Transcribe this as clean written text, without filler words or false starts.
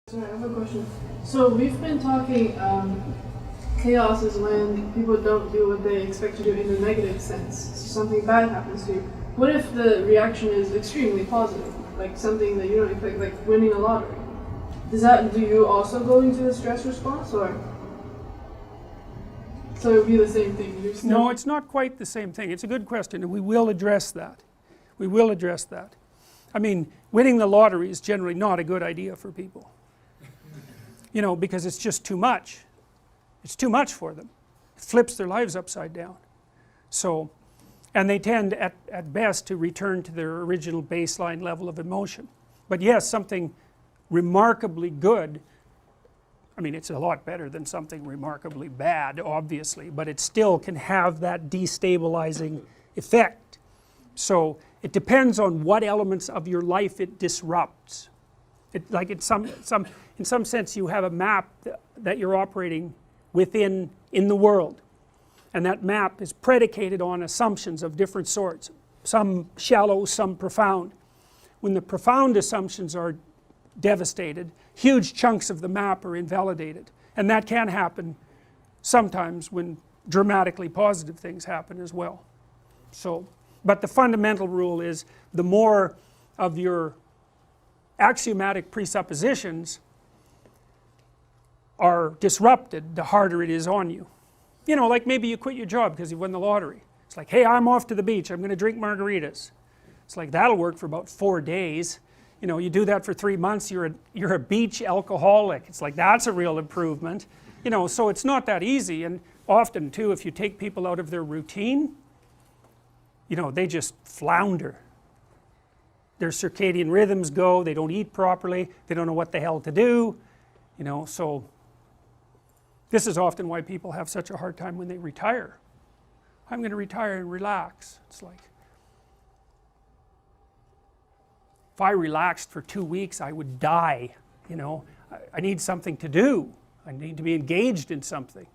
Sorry, I have a question. So we've been talking, chaos is when people don't do what they expect to do in a negative sense. So something bad happens to you. What if the reaction is extremely positive, like something that you don't expect, like winning a lottery? Do you also go into a stress response, or? So it would be the same thing? No, it's not quite the same thing. It's a good question, and we will address that. We will address that. I mean, winning the lottery is generally not a good idea for people. You know, because it's just too much. It's too much for them. It flips their lives upside down. So, and they tend at best to return to their original baseline level of emotion. But yes, something remarkably good, I mean it's a lot better than something remarkably bad, obviously, but it still can have that destabilizing effect. So it depends on what elements of your life it disrupts. Like in some sense you have a map that you're operating within in the world, and that map is predicated on assumptions of different sorts, some shallow, some profound. When the profound assumptions are devastated, huge chunks of the map are invalidated, and that can happen sometimes when dramatically positive things happen as well. So, but the fundamental rule is the more of your axiomatic presuppositions are disrupted, the harder it is on you. You know, like maybe you quit your job because you won the lottery. It's like, hey, I'm off to the beach, I'm going to drink margaritas. It's like, that'll work for about 4 days. You know, you do that for 3 months, you're a beach alcoholic. It's like, that's a real improvement. You know, so it's not that easy. And often too, if you take people out of their routine, you know, they just flounder. Their circadian rhythms go, they don't eat properly, they don't know what the hell to do, you know. So this is often why people have such a hard time when they retire. I'm going to retire and relax. It's like, if I relaxed for 2 weeks I would die, you know. I need something to do, I need to be engaged in something.